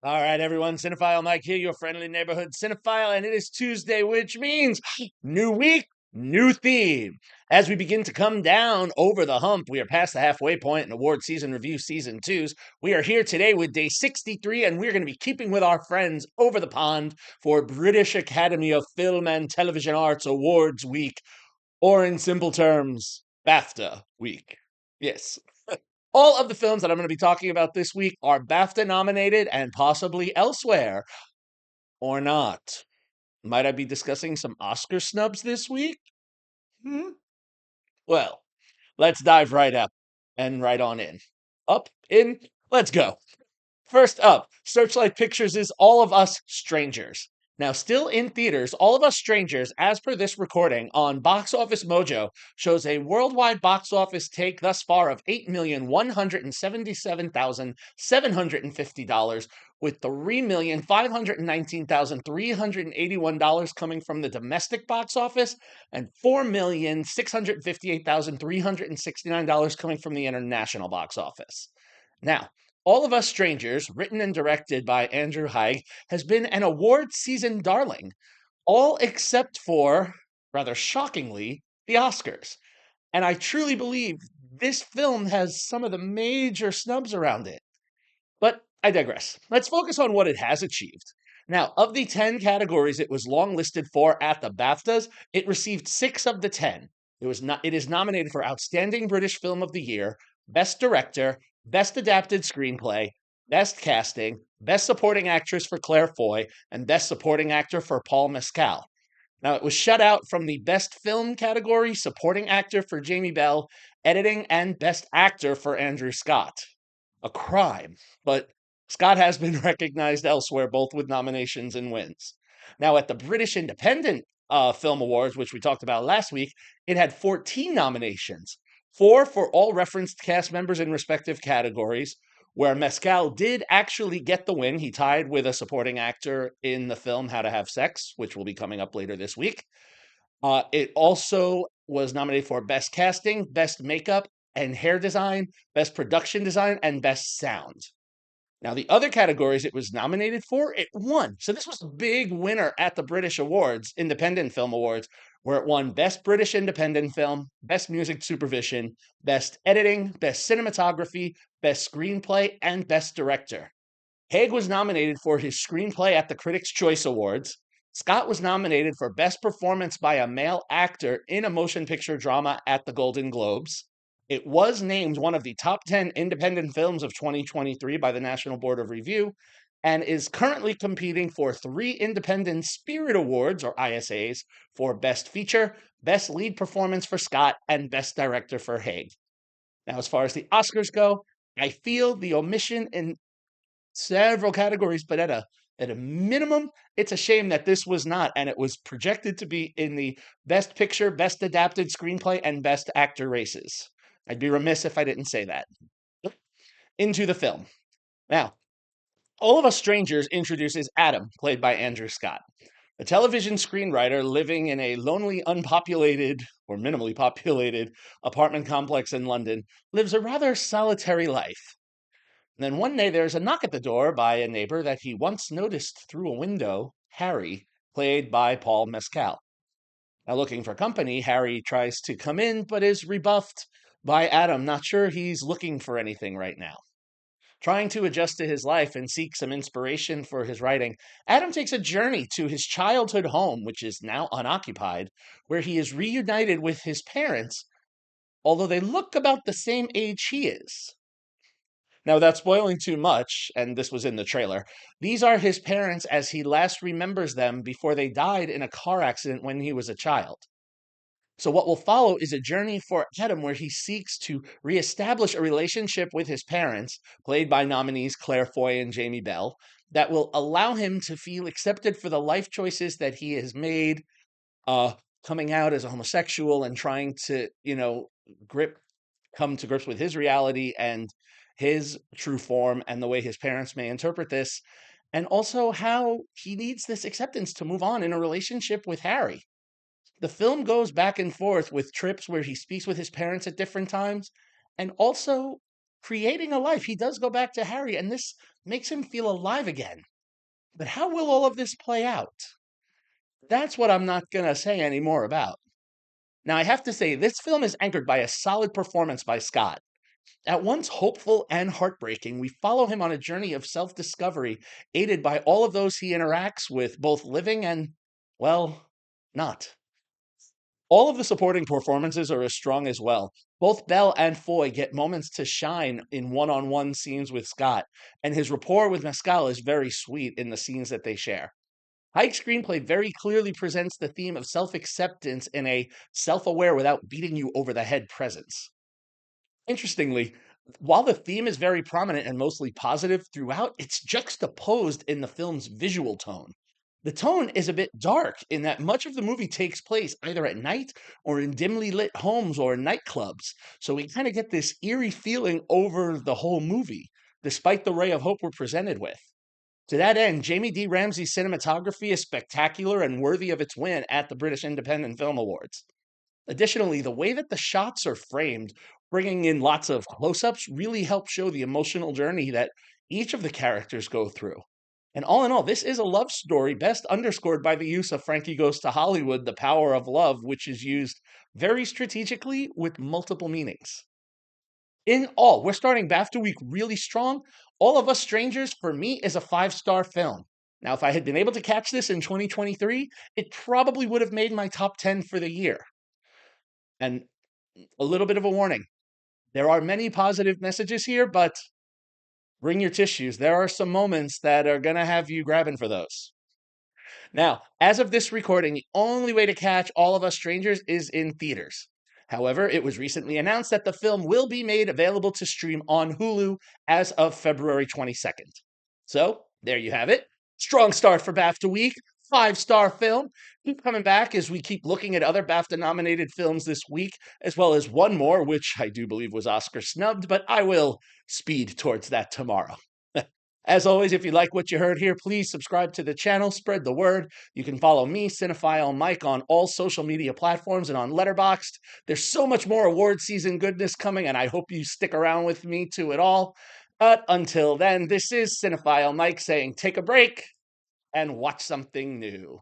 All right, everyone. Cinephile Mike here, your friendly neighborhood cinephile, and it is Tuesday, which means new week, new theme. As we begin to come down over the hump, we are past the halfway point in award season review season twos. We are here today with day 63, and we're going to be keeping with our friends over the pond for British Academy of Film and Television Arts Awards Week, or in simple terms, BAFTA Week. Yes. All of the films that I'm going to be talking about this week are BAFTA nominated and possibly elsewhere, or not. Might I be discussing some Oscar snubs this week? Hmm? Well, let's dive right up and right on in. Up, in, let's go. First up, Searchlight Pictures' is All of Us Strangers. Now, still in theaters, All of Us Strangers, as per this recording on Box Office Mojo, shows a worldwide box office take thus far of $8,177,750, with $3,519,381 coming from the domestic box office and $4,658,369 coming from the international box office. Now, All of Us Strangers, written and directed by Andrew Haigh, has been an award season darling, all except for, rather shockingly, the Oscars. And I truly believe this film has some of the major snubs around it. But I digress. Let's focus on what it has achieved. Now, of the 10 categories it was longlisted for at the BAFTAs, it received 6 of the 10. It is nominated for Outstanding British Film of the Year, Best Director, Best Adapted Screenplay, Best Casting, Best Supporting Actress for Claire Foy, and Best Supporting Actor for Paul Mescal. Now, it was shut out from the Best Film category, Supporting Actor for Jamie Bell, Editing, and Best Actor for Andrew Scott. A crime, but Scott has been recognized elsewhere, both with nominations and wins. Now, at the British Independent Film Awards, which we talked about last week, it had 14 nominations, 4 for all referenced cast members in respective categories, where Mescal did actually get the win. He tied with a supporting actor in the film How to Have Sex, which will be coming up later this week. It also was nominated for Best Casting, Best Makeup and Hair Design, Best Production Design, and Best Sound. Now, the other categories it was nominated for, it won. So this was a big winner at the British Awards, Independent Film Awards, where it won Best British Independent Film, Best Music Supervision, Best Editing, Best Cinematography, Best Screenplay, and Best Director. Haigh was nominated for his screenplay at the Critics' Choice Awards. Scott was nominated for Best Performance by a Male Actor in a Motion Picture Drama at the Golden Globes. It was named one of the top 10 independent films of 2023 by the National Board of Review and is currently competing for 3 Independent Spirit Awards, or ISAs, for Best Feature, Best Lead Performance for Scott, and Best Director for Haigh. Now, as far as the Oscars go, I feel the omission in several categories, but at a minimum, it's a shame that this was not, and it was projected to be in the Best Picture, Best Adapted Screenplay, and Best Actor races. I'd be remiss if I didn't say that. Into the film. Now, All of Us Strangers introduces Adam, played by Andrew Scott. A television screenwriter living in a lonely, unpopulated, or minimally populated apartment complex in London, lives a rather solitary life. And then one day there's a knock at the door by a neighbor that he once noticed through a window, Harry, played by Paul Mescal. Now, looking for company, Harry tries to come in, but is rebuffed by Adam, not sure he's looking for anything right now. Trying to adjust to his life and seek some inspiration for his writing, Adam takes a journey to his childhood home, which is now unoccupied, where he is reunited with his parents, although they look about the same age he is. Now, without spoiling too much, and this was in the trailer, these are his parents as he last remembers them before they died in a car accident when he was a child. So, what will follow is a journey for Adam where he seeks to reestablish a relationship with his parents, played by nominees Claire Foy and Jamie Bell, that will allow him to feel accepted for the life choices that he has made, uh, coming out as a homosexual and trying to, come to grips with his reality and his true form and the way his parents may interpret this, and also how he needs this acceptance to move on in a relationship with Harry. The film goes back and forth with trips where he speaks with his parents at different times, and also creating a life. He does go back to Harry, and this makes him feel alive again. But how will all of this play out? That's what I'm not going to say any more about. Now, I have to say, this film is anchored by a solid performance by Scott. At once hopeful and heartbreaking, we follow him on a journey of self discovery, aided by all of those he interacts with, both living and, well, not. All of the supporting performances are as strong as well. Both Belle and Foy get moments to shine in one on one scenes with Scott, and his rapport with Mescal is very sweet in the scenes that they share. Haig's screenplay very clearly presents the theme of self acceptance in a self aware without beating you over the head presence. Interestingly, while the theme is very prominent and mostly positive throughout, it's juxtaposed in the film's visual tone. The tone is a bit dark in that much of the movie takes place either at night or in dimly lit homes or nightclubs. So we kind of get this eerie feeling over the whole movie, despite the ray of hope we're presented with. To that end, Jamie D. Ramsey's cinematography is spectacular and worthy of its win at the British Independent Film Awards. Additionally, the way that the shots are framed, bringing in lots of close ups, really helps show the emotional journey that each of the characters go through. And all in all, this is a love story best underscored by the use of Frankie Goes to Hollywood, the power of love, which is used very strategically with multiple meanings. In all, we're starting BAFTA week really strong. All of Us Strangers, for me, is a 5-star film. Now, if I had been able to catch this in 2023, it probably would have made my top 10 for the year. And a little bit of a warning, there are many positive messages here, but bring your tissues. There are some moments that are going to have you grabbing for those. Now, as of this recording, the only way to catch All of Us Strangers is in theaters. However, it was recently announced that the film will be made available to stream on Hulu as of February 22nd. So, there you have it. Strong start for BAFTA week. 5-star film. Keep coming back as we keep looking at other BAFTA nominated films this week, as well as one more, which I do believe was Oscar snubbed, but I will speed towards that tomorrow. As always, if you like what you heard here, please subscribe to the channel, spread the word. You can follow me, Cinephile Mike, on all social media platforms and on Letterboxd. There's so much more award season goodness coming, and I hope you stick around with me to it all. But until then, this is Cinephile Mike saying take a break and watch something new.